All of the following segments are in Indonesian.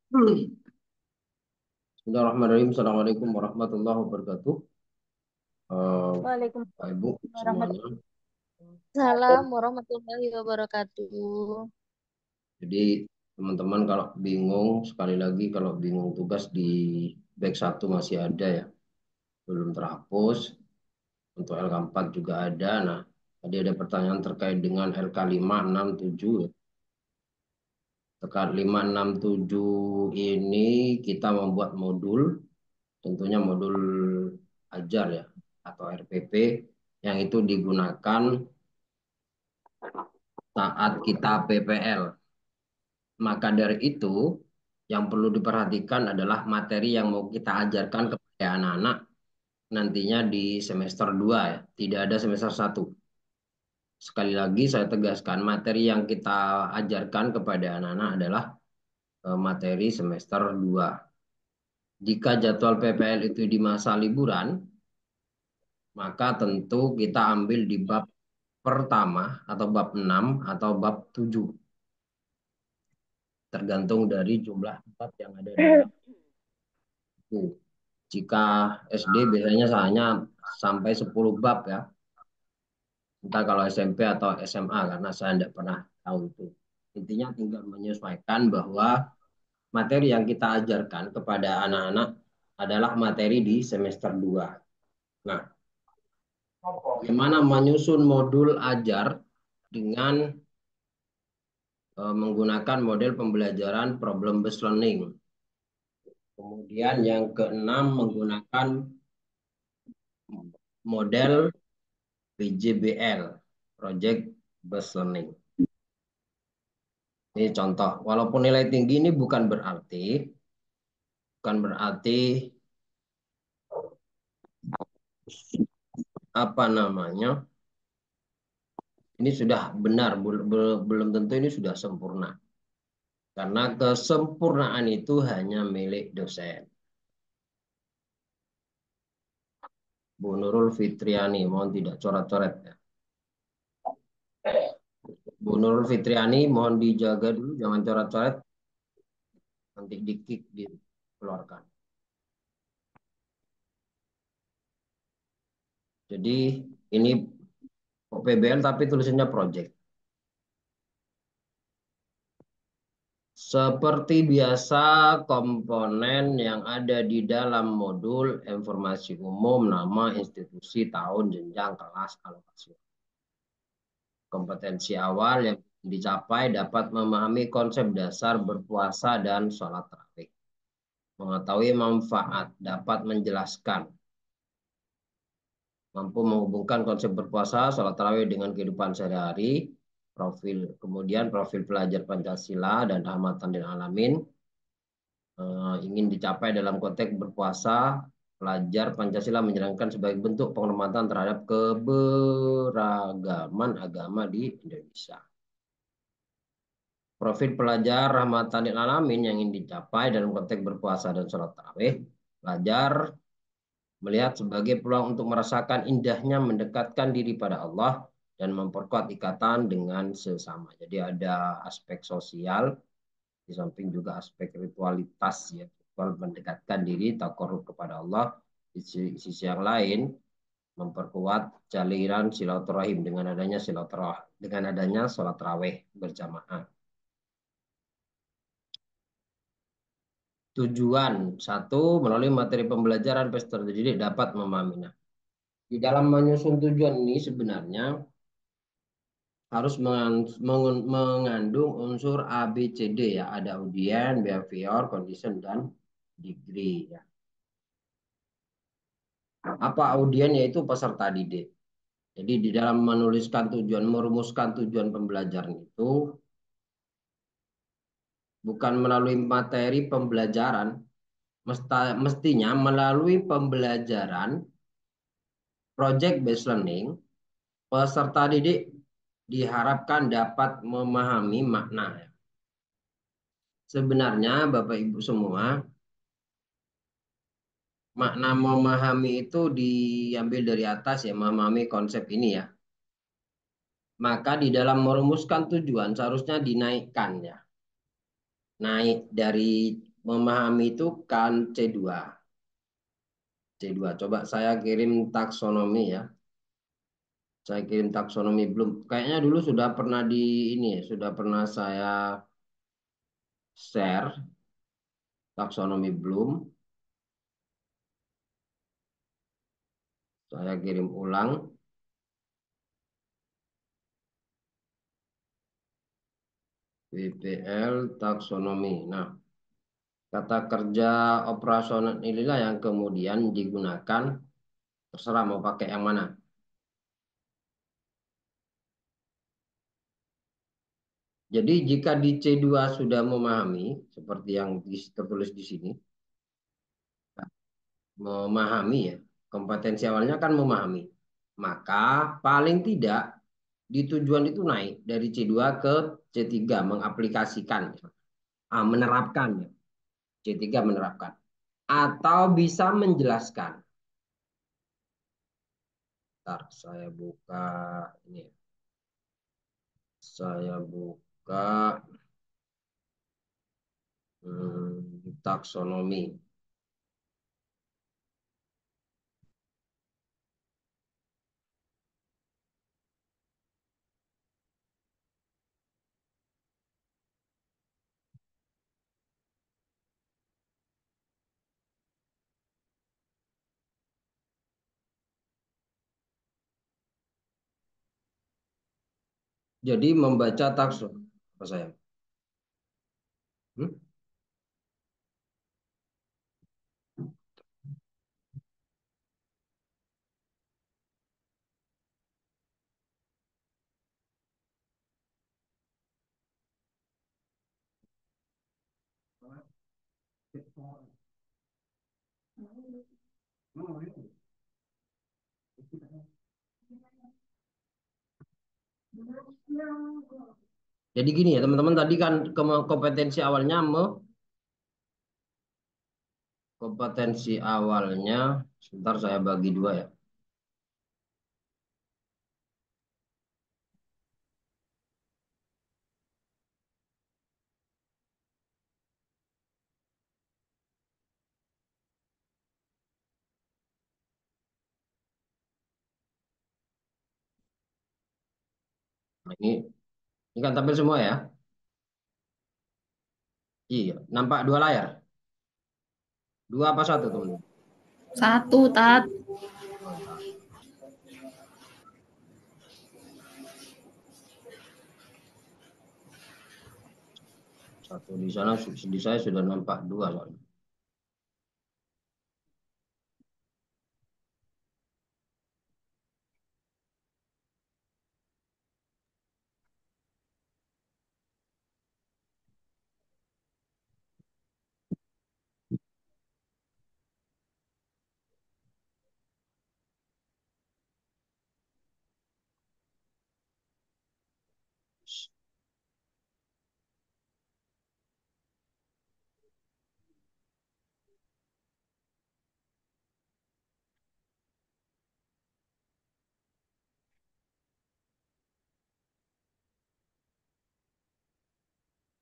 Bismillahirrahmanirrahim. Assalamualaikum warahmatullahi wabarakatuh. Pak Waalaikumsalam Ibu semuanya. warahmatullahi wabarakatuh. Jadi teman-teman kalau bingung, sekali lagi kalau bingung tugas di back satu masih ada ya, belum terhapus. Untuk LK4 juga ada. Nah, tadi ada pertanyaan terkait dengan LK567. Terkait 567 ini kita membuat modul, tentunya modul ajar ya, atau RPP yang itu digunakan saat kita PPL. Maka dari itu, yang perlu diperhatikan adalah materi yang mau kita ajarkan kepada anak-anak nantinya di semester 2 ya, tidak ada semester satu. Sekali lagi saya tegaskan, materi yang kita ajarkan kepada anak-anak adalah materi semester 2. Jika jadwal PPL itu di masa liburan, maka tentu kita ambil di bab pertama atau bab 6 atau bab 7, tergantung dari jumlah bab yang ada di dalam buku. Jika SD biasanya hanya sampai 10 bab ya. Entah kalau SMP atau SMA karena saya tidak pernah tahu itu. Intinya tinggal menyesuaikan bahwa materi yang kita ajarkan kepada anak-anak adalah materi di semester 2. Nah, bagaimana menyusun modul ajar dengan menggunakan model pembelajaran problem based learning. Kemudian yang keenam menggunakan model PJBL, Project Based Learning. Ini contoh, walaupun nilai tinggi ini bukan berarti apa namanya, ini sudah benar, belum tentu ini sudah sempurna. Karena kesempurnaan itu hanya milik dosen. Bu Nurul Fitriani, mohon tidak coret-coret ya. Bu Nurul Fitriani, mohon dijaga dulu, jangan coret-coret, nanti di-kick, dikeluarkan. Jadi ini PBL tapi tulisannya project. Seperti biasa, komponen yang ada di dalam modul informasi umum, nama, institusi, tahun, jenjang, kelas, alokasi. Kompetensi awal yang dicapai dapat memahami konsep dasar berpuasa dan sholat tarawih. Mengetahui manfaat, dapat menjelaskan. Mampu menghubungkan konsep berpuasa, sholat tarawih dengan kehidupan sehari-hari. Kemudian profil pelajar Pancasila dan rahmatan lil alamin. Ingin dicapai dalam konteks berpuasa, pelajar Pancasila menjalankan sebagai bentuk penghormatan terhadap keberagaman agama di Indonesia. Profil pelajar rahmatan lil alamin yang ingin dicapai dalam konteks berpuasa dan sholat tarawih, pelajar melihat sebagai peluang untuk merasakan indahnya mendekatkan diri pada Allah dan memperkuat ikatan dengan sesama. Jadi ada aspek sosial, di samping juga aspek ritualitas ya, ritual mendekatkan diri, takarrub kepada Allah. Di sisi yang lain memperkuat jaliran silaturahim dengan adanya sholat tarawih berjamaah. Tujuan satu, melalui materi pembelajaran peserta didik dapat memahami. Nah, di dalam menyusun tujuan ini sebenarnya harus mengandung unsur A, B, C, D ya. Ada audien, behavior, condition, dan degree ya. Apa audien? Yaitu peserta didik. Jadi di dalam menuliskan tujuan, merumuskan tujuan pembelajaran itu bukan melalui materi pembelajaran, mestinya melalui pembelajaran project based learning, peserta didik diharapkan dapat memahami makna. Sebenarnya Bapak Ibu semua, makna memahami itu diambil dari atas ya, memahami konsep ini ya. Maka di dalam merumuskan tujuan seharusnya dinaikkan ya. Naik dari Memahami itu kan C2. C2. Coba saya kirim taksonomi ya. Saya kirim taksonomi belum. Kayaknya dulu sudah pernah di ini, sudah pernah saya share taksonomi belum. Saya kirim ulang WPL taksonomi. Nah, kata kerja operasional inilah yang kemudian digunakan. Terserah mau pakai yang mana. Jadi jika di C2 sudah memahami, seperti yang tertulis di sini, memahami ya, kompetensi awalnya kan memahami. Maka paling tidak di tujuan itu naik dari C2 ke C3 mengaplikasikan, menerapkan ya. C3 menerapkan. Atau bisa menjelaskan. Ntar saya buka ini. Saya buka taksonomi. Jadi membaca taksonomi. Apa saya? Hmm? Jadi gini ya teman-teman, tadi kan kompetensi awalnya kompetensi awalnya, sebentar saya bagi dua ya. Nah, ini kan tampil semua ya. Iya, nampak dua layar. Dua apa satu teman-teman? Satu, Tat. Mantap. Satu di sana, di saya sudah nampak dua soalnya.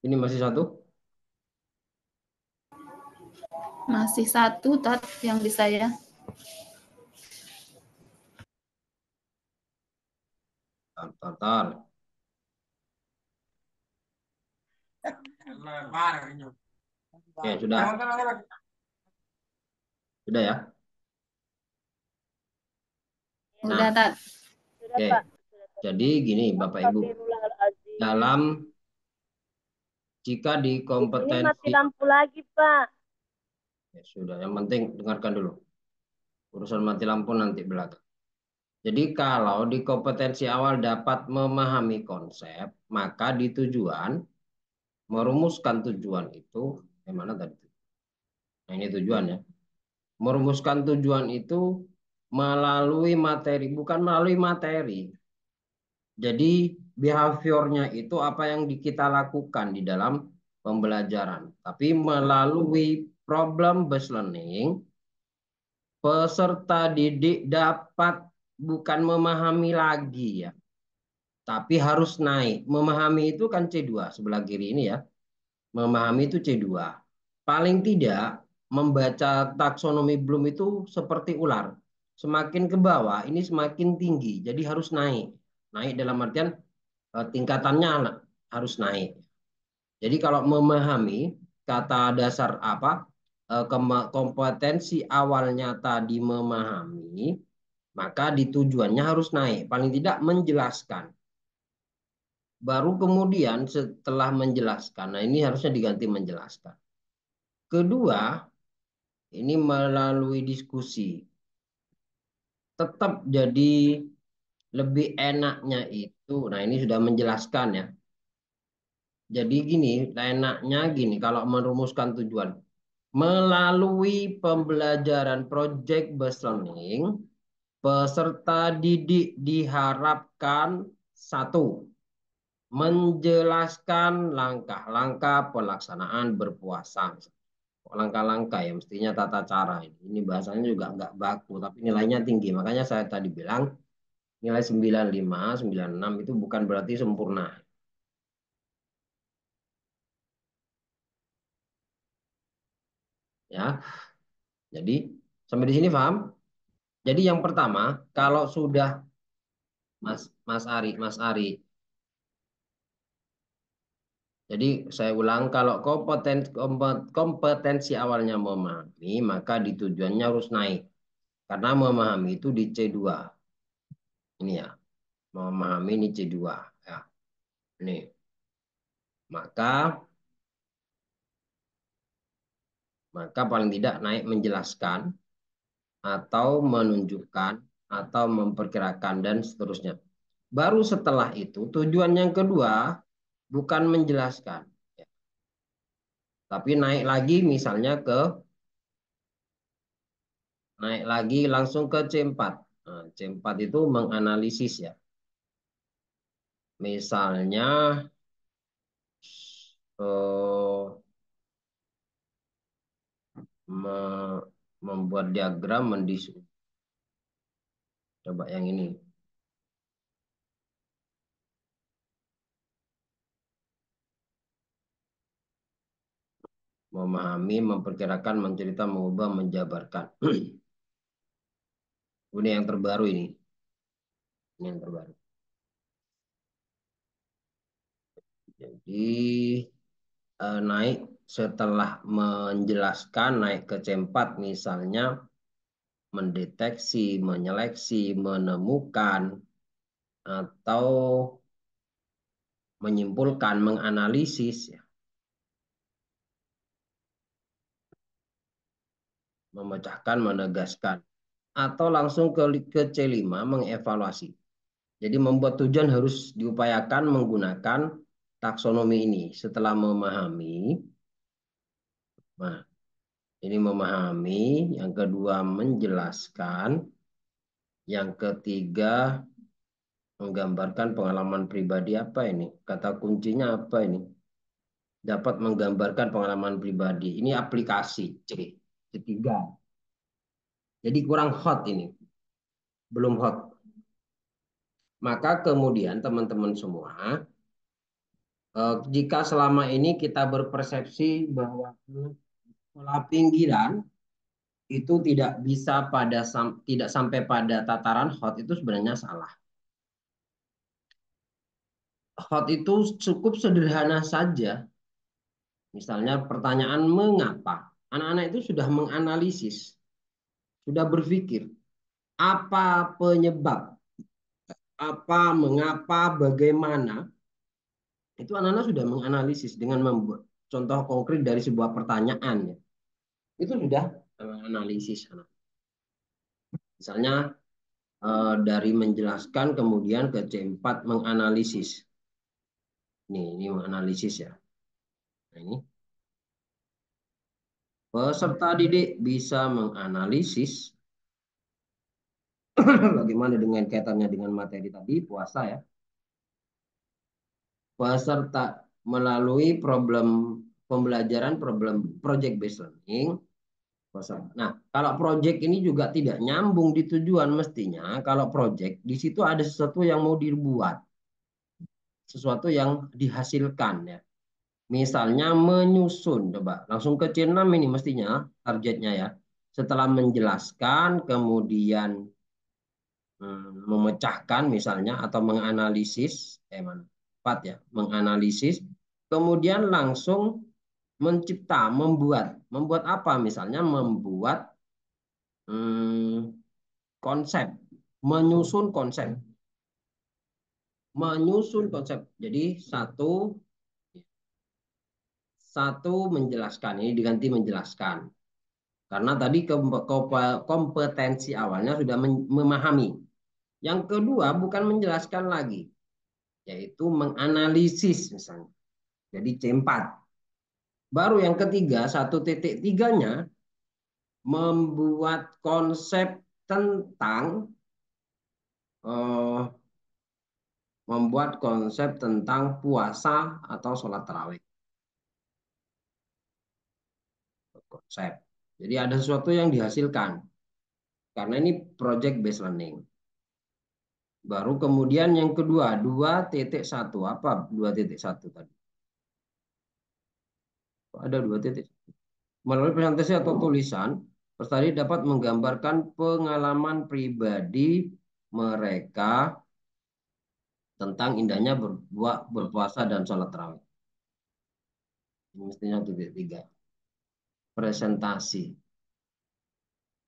Ini masih satu. Masih satu, Tat, yang di saya. Tar, tar, tar. Oke, sudah. Sudah ya. Udah, Nah, Tat. Sudah, oke. Pak. Jadi gini Bapak Ibu, Astagfirullahaladzim. dalam jika di Di sini mati kompetensi, lampu lagi, Pak. ya sudah, yang penting dengarkan dulu. Urusan mati lampu nanti belakang. Jadi kalau di kompetensi awal dapat memahami konsep, maka di tujuan, merumuskan tujuan itu, gimana tadi? Nah ini tujuan ya. Merumuskan tujuan itu melalui materi, bukan melalui materi. Jadi behaviornya itu apa yang kita lakukan di dalam pembelajaran. Tapi melalui problem based learning, peserta didik dapat bukan memahami lagi ya, tapi harus naik. Memahami itu kan C2 sebelah kiri ini ya. Memahami itu C2. paling tidak membaca taksonomi Bloom itu seperti ular. Semakin ke bawah ini semakin tinggi, jadi harus naik. Naik dalam artian tingkatannya harus naik. Jadi kalau memahami kata dasar apa kompetensi awalnya tadi memahami, maka di tujuannya harus naik. Paling tidak menjelaskan. Baru kemudian setelah menjelaskan, nah ini harusnya diganti menjelaskan. Kedua, ini melalui diskusi. Tetap jadi lebih enaknya itu, nah ini sudah menjelaskan ya. Jadi gini, enaknya gini kalau merumuskan tujuan. Melalui pembelajaran project based learning, peserta didik diharapkan satu, menjelaskan langkah-langkah pelaksanaan berpuasa. Langkah-langkah ya mestinya tata cara ini. Ini bahasanya juga nggak baku, tapi nilainya tinggi. Makanya saya tadi bilang nilai 95, 96 itu bukan berarti sempurna. Ya, jadi sampai di sini paham? Jadi yang pertama, kalau sudah Mas Ari. Jadi saya ulang, kalau kompetensi awalnya memahami, maka di tujuannya harus naik. Karena memahami itu di C2. Ini ya, memahami ini C2. Ya, ini. Maka paling tidak naik menjelaskan, atau menunjukkan, atau memperkirakan, dan seterusnya. Baru setelah itu, tujuan yang kedua bukan menjelaskan. Tapi naik lagi misalnya naik lagi langsung ke C4. Nah, C4 itu menganalisis ya. Misalnya membuat diagram mendiskusi. Coba yang ini. Memahami, memperkirakan, mencerita, mengubah, menjabarkan. Ini yang terbaru ini. Ini yang terbaru. Jadi naik setelah menjelaskan, naik ke C4 misalnya mendeteksi, menyeleksi, menemukan, atau menyimpulkan, menganalisis, ya. Memecahkan, menegaskan. Atau langsung ke C5, mengevaluasi. Jadi membuat tujuan harus diupayakan menggunakan taksonomi ini. Setelah memahami, nah ini memahami, yang kedua menjelaskan, yang ketiga menggambarkan pengalaman pribadi. Apa ini? Kata kuncinya apa ini? Dapat menggambarkan pengalaman pribadi. Ini aplikasi C. Ketiga. Jadi kurang hot ini. Belum hot. Maka kemudian teman-teman semua, jika selama ini kita berpersepsi bahwa sekolah pinggiran itu tidak sampai pada tataran hot, itu sebenarnya salah. Hot itu cukup sederhana saja. Misalnya pertanyaan mengapa. Anak-anak itu sudah menganalisis, sudah berpikir apa penyebab, apa, mengapa, bagaimana. Itu anak-anak sudah menganalisis dengan membuat contoh konkret dari sebuah pertanyaan. Ya. Itu sudah analisis. Misalnya dari menjelaskan kemudian ke C4 menganalisis. Ini menganalisis ya. Nah, ini peserta didik bisa menganalisis bagaimana dengan kaitannya dengan materi tadi puasa ya. Peserta melalui pembelajaran problem project based learning. Nah, kalau project ini juga tidak nyambung di tujuan, mestinya kalau project di situ ada sesuatu yang mau dibuat, sesuatu yang dihasilkan ya. Misalnya menyusun, coba langsung ke C6 ini mestinya targetnya ya. Setelah menjelaskan, kemudian memecahkan misalnya atau menganalisis, mana? Empat ya, menganalisis, kemudian langsung mencipta, membuat apa? Misalnya membuat hmm, konsep, menyusun konsep, menyusun konsep. Jadi satu menjelaskan, ini diganti menjelaskan. Karena tadi kompetensi awalnya sudah memahami. Yang kedua bukan menjelaskan lagi, yaitu menganalisis misalnya. Jadi C4. Baru yang ketiga, 1.3-nya membuat konsep tentang puasa atau sholat tarawih. Konsep. Jadi ada sesuatu yang dihasilkan. Karena ini project based learning. Baru kemudian yang kedua, 2.1. Apa 2.1 tadi? Ada 2. Melalui presentasi atau tulisan, peserta dapat menggambarkan pengalaman pribadi mereka tentang indahnya berpuasa dan sholat tarawih. Ini mestinya 3. Presentasi.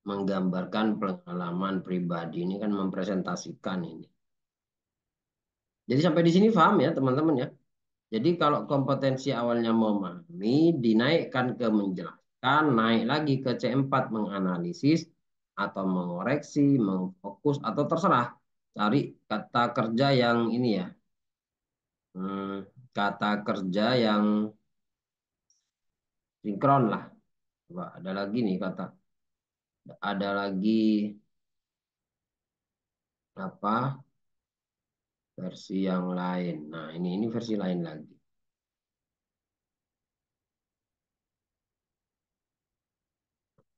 Menggambarkan pengalaman pribadi. Ini kan mempresentasikan ini. Jadi sampai di sini paham ya teman-teman ya. Jadi kalau kompetensi awalnya memahami, dinaikkan ke menjelaskan, naik lagi ke C4 menganalisis, atau mengoreksi, mengfokus, atau terserah. Cari kata kerja yang ini ya. Kata kerja yang sinkron lah. Coba ada lagi nih kata. Ada lagi apa versi yang lain. Nah ini versi lain lagi.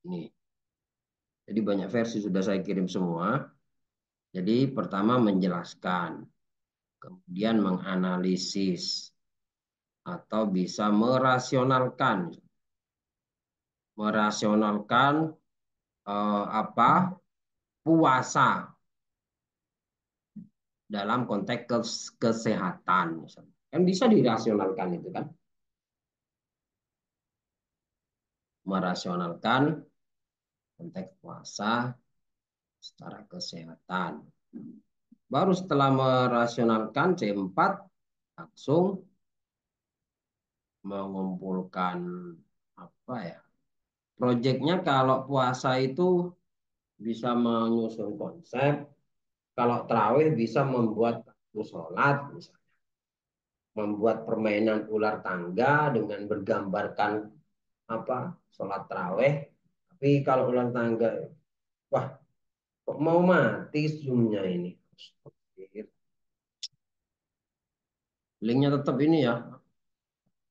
Ini. Jadi banyak versi sudah saya kirim semua. Jadi pertama menjelaskan, kemudian menganalisis, atau bisa merasionalkan apa puasa dalam konteks kesehatan misalnya. Kan bisa dirasionalkan itu kan, merasionalkan konteks puasa secara kesehatan. Baru setelah merasionalkan C4 langsung mengumpulkan apa ya? Proyeknya kalau puasa itu bisa menyusun konsep, kalau tarawih bisa membuat sholat, misalnya membuat permainan ular tangga dengan bergambarkan apa sholat tarawih. Tapi kalau ular tangga, wah kok mau mati zoomnya ini. Linknya tetap ini ya.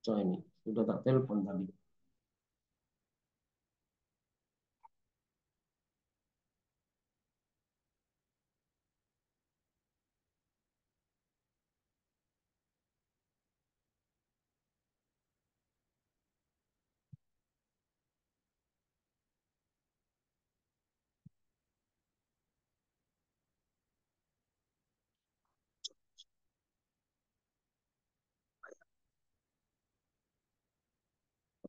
So ini sudah tak telepon tadi.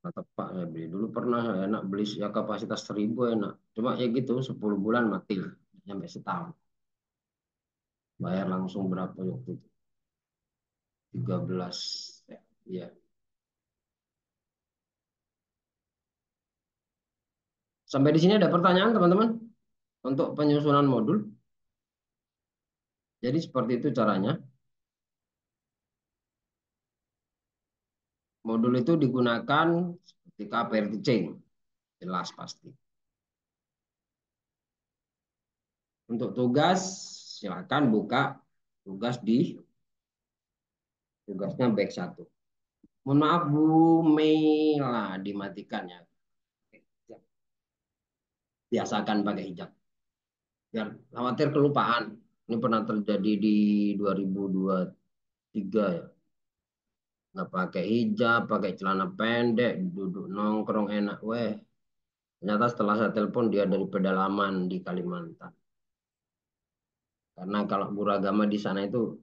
Tepak saya beli dulu pernah enak beli ya kapasitas 1.000 enak, cuma ya gitu 10 bulan mati sampai setahun. Bayar langsung berapa waktu itu, 13 ya. Sampai di sini ada pertanyaan teman-teman untuk penyusunan modul. Jadi seperti itu caranya. Modul itu digunakan ketika PRT chain, jelas pasti. Untuk tugas silakan buka tugas di tugasnya back 1. Mohon maaf Bu Mela, dimatikan ya. Biasakan pakai hijab. Biar khawatir kelupaan. Ini pernah terjadi di 2023 ya. nggak pakai hijab, pakai celana pendek, duduk nongkrong enak, weh. Ternyata setelah saya telepon dia dari pedalaman di Kalimantan. Karena kalau guru agama di sana itu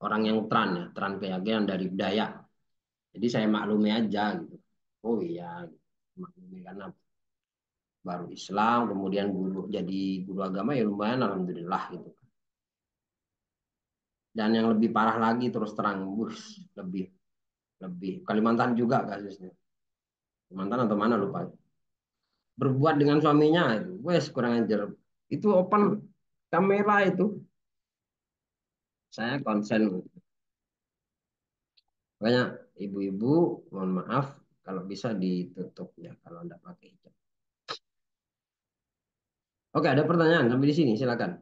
orang yang tran ya, tran keyakinan dari Dayak. Jadi saya maklumi aja gitu. Oh iya, maklumi karena baru Islam, kemudian jadi guru agama ya lumayan, alhamdulillah gitu. Dan yang lebih parah lagi terus terang, lebih lebih Kalimantan juga kasusnya. Kalimantan atau mana lupa. Berbuat dengan suaminya itu, wes kurang ajar. Itu open kamera itu, saya konsen. Makanya ibu-ibu mohon maaf kalau bisa ditutup ya kalau enggak pakai hijab. Oke, ada pertanyaan sampai di sini silakan.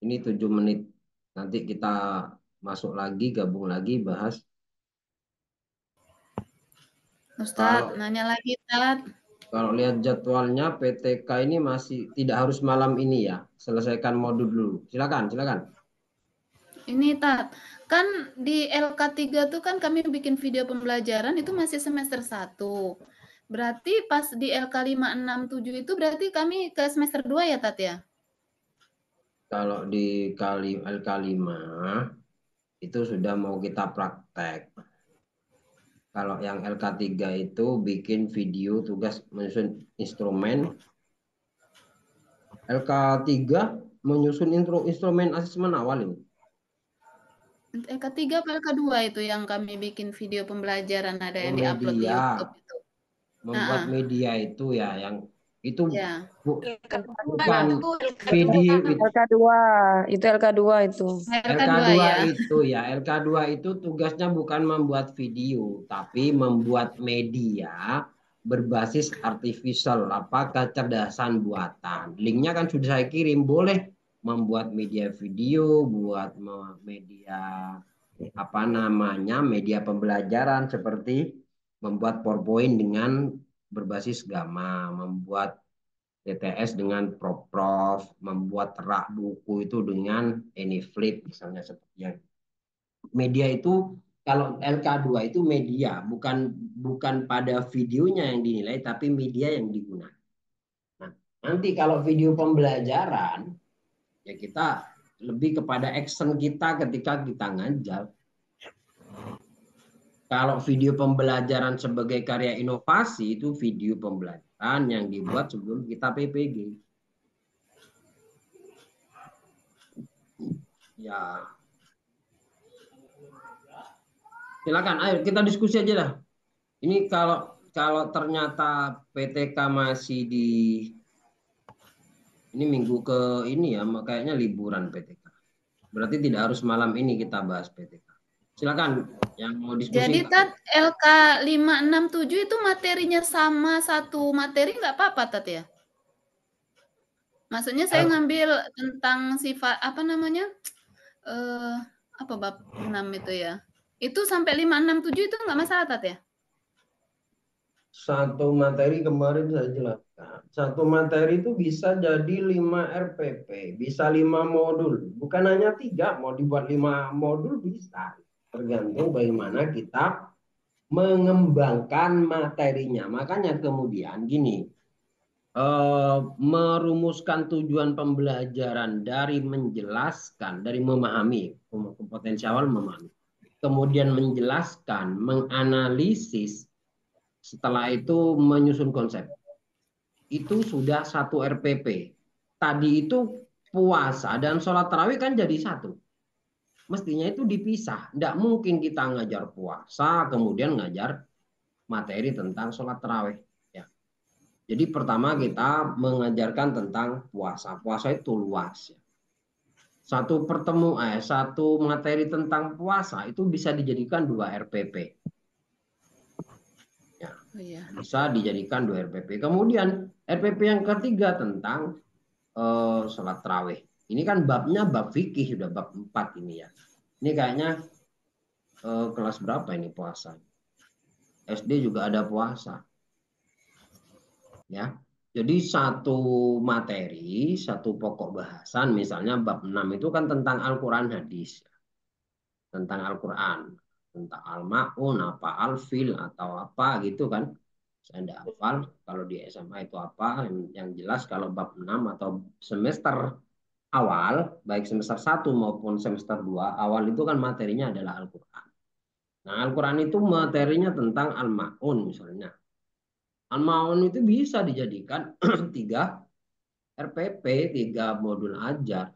Ini 7 menit. Nanti kita masuk lagi, gabung lagi, bahas. Ustadz, Kalau nanya lagi, Tat. kalau lihat jadwalnya PTK ini masih tidak harus malam ini ya. Selesaikan modul dulu. Silakan, silakan. Ini, Tat. Kan di LK3 tuh kan kami bikin video pembelajaran itu masih semester 1. Berarti pas di LK 5, 6, 7 itu berarti kami ke semester 2 ya, Tat ya? Kalau di LK5 itu sudah mau kita praktek. Kalau yang LK3 itu bikin video tugas menyusun instrumen. LK3 menyusun instrumen asesmen awal ini. LK 3 apa LK 2 itu yang kami bikin video pembelajaran ada Oh, yang diupload di media. YouTube itu. Membuat Heeh, media itu ya yang itu ya. bukan video itu. LK2, itu LK2 itu. LK 2 LK2 ya. itu ya, LK2 itu tugasnya bukan membuat video, tapi membuat media berbasis artificial, apa kecerdasan buatan. Linknya kan sudah saya kirim, boleh membuat media video, buat media apa namanya, media pembelajaran seperti membuat PowerPoint dengan berbasis gamma, membuat TTS dengan prof, membuat rak buku itu dengan AnyFlip misalnya seperti yang media itu. Kalau LK2 itu media, bukan pada videonya yang dinilai, tapi media yang digunakan. Nah, nanti kalau video pembelajaran, ya kita lebih kepada action kita ketika kita ngajar. Kalau video pembelajaran sebagai karya inovasi, itu video pembelajaran yang dibuat sebelum kita PPG. Ya, silakan, ayo kita diskusi aja dah. Ini kalau ternyata PTK masih di ini minggu ke ini ya, kayaknya liburan PTK. Berarti tidak harus malam ini kita bahas PTK. Silakan yang mau Jadi diskusi. Tat LK 5, 6, 7 itu materinya sama satu materi nggak apa-apa Tat ya? Maksudnya saya ngambil tentang sifat apa namanya? Eh, apa bab 6 itu ya? Itu sampai 5, 6, 7 itu nggak masalah Tat ya? Satu materi kemarin saya jelaskan. Satu materi itu bisa jadi 5 RPP, bisa 5 modul. Bukan hanya 3, mau dibuat 5 modul bisa. Tergantung bagaimana kita mengembangkan materinya. Makanya kemudian gini, merumuskan tujuan pembelajaran dari menjelaskan, dari memahami, kompetensi awal memahami. Kemudian menjelaskan, menganalisis, setelah itu menyusun konsep. Itu sudah satu RPP. Tadi itu puasa dan sholat tarawih kan jadi satu. Mestinya itu dipisah. Tidak mungkin kita ngajar puasa, kemudian ngajar materi tentang sholat tarawih. Ya. Jadi pertama kita mengajarkan tentang puasa. Puasa itu luas. Ya. Satu materi tentang puasa itu bisa dijadikan 2 RPP. Ya, bisa dijadikan 2 RPP. Kemudian RPP yang ketiga tentang sholat tarawih. Ini kan babnya bab fikih, sudah bab 4 ini ya. Ini kayaknya kelas berapa ini puasa? SD juga ada puasa. Ya. Jadi satu materi, satu pokok bahasan, misalnya bab 6 itu kan tentang Al-Quran hadis. Tentang Al-Quran. Tentang al-ma'un, apa al-fil, atau apa gitu kan. Saya tidak hafal kalau di SMA itu apa. Yang jelas kalau bab 6 atau semester awal, baik semester 1 maupun semester 2, awal itu kan materinya adalah Al-Quran. Nah, Al-Quran itu materinya tentang al-ma'un misalnya. Al-ma'un itu bisa dijadikan 3 RPP, 3 modul ajar.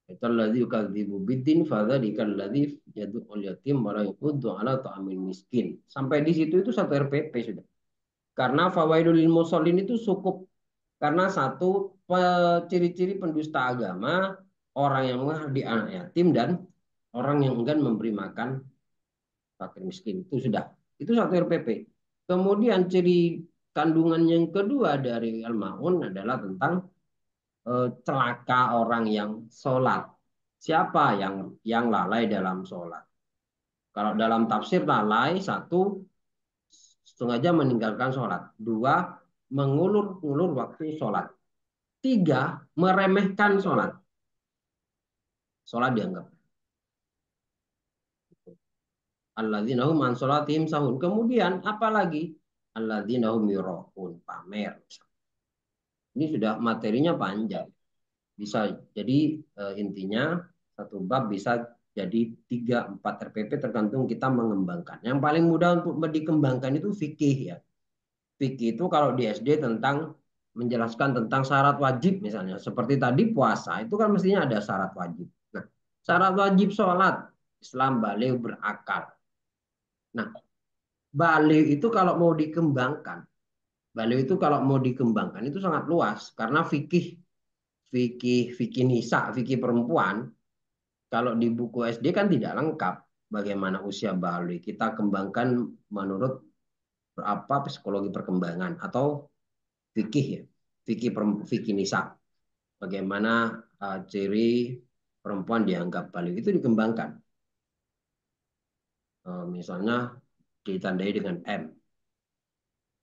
Itu alladzi yukadzibu biddin fadzalika alladzi yad'ul yatim wa la yahuddu ala ta'amil miskin. Sampai di situ itu 1 RPP sudah. Karena fawaidul lil musallin itu cukup. Karena satu, ciri-ciri pendusta agama, orang yang menghardik anak yatim, dan orang yang enggan memberi makan fakir miskin. Itu sudah. Itu 1 RPP. Kemudian ciri kandungan yang kedua dari Al-Ma'un adalah tentang celaka orang yang sholat. Siapa yang lalai dalam sholat? Kalau dalam tafsir lalai, 1, setengah jam meninggalkan sholat. 2, mengulur-ulur waktu sholat. 3, meremehkan sholat. Sholat dianggap. Alladzina hum an sholatihim sahun. Kemudian apalagi? Alladzina hum yura'un, pamer. Ini sudah materinya panjang. Bisa jadi intinya satu bab bisa jadi 3-4 RPP tergantung kita mengembangkan. Yang paling mudah untuk dikembangkan itu fikih ya. Fikih itu kalau di SD tentang menjelaskan tentang syarat wajib misalnya. Seperti tadi puasa itu kan mestinya ada syarat wajib. Nah, syarat wajib sholat, Islam baligh berakal. Nah, baligh itu kalau mau dikembangkan, itu sangat luas karena fikih nisa, fikih perempuan, kalau di buku SD kan tidak lengkap bagaimana usia baligh. Kita kembangkan menurut apa psikologi perkembangan atau fikih ya, fikih nisa. Bagaimana ciri perempuan dianggap baligh itu dikembangkan. Misalnya ditandai dengan M.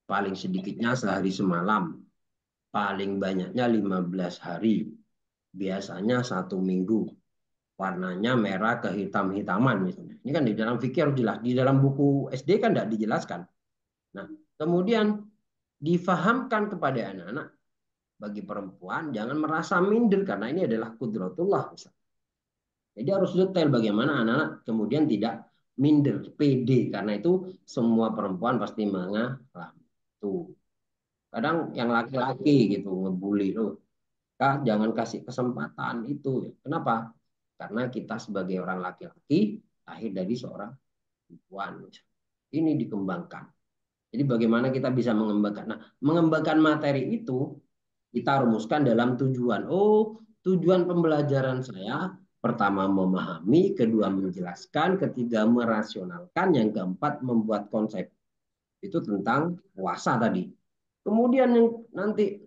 Paling sedikitnya sehari semalam, paling banyaknya 15 hari, biasanya 1 minggu, warnanya merah kehitam-hitaman misalnya. Ini kan di dalam fikih harus jelas. Di dalam buku SD kan tidak dijelaskan. Nah, kemudian difahamkan kepada anak-anak, bagi perempuan jangan merasa minder karena ini adalah qudratullah. Jadi harus detail bagaimana anak-anak kemudian tidak minder, pede, karena itu semua perempuan pasti mengalami itu. Kadang yang laki-laki gitu ngebully loh, Kak, jangan kasih kesempatan itu. Kenapa? Karena kita sebagai orang laki-laki lahir dari seorang perempuan. Ini dikembangkan. Jadi bagaimana kita bisa mengembangkan? Nah, mengembangkan materi itu kita rumuskan dalam tujuan. Oh, tujuan pembelajaran saya pertama memahami, kedua menjelaskan, ketiga merasionalkan, yang keempat membuat konsep. Itu tentang puasa tadi. Kemudian yang nanti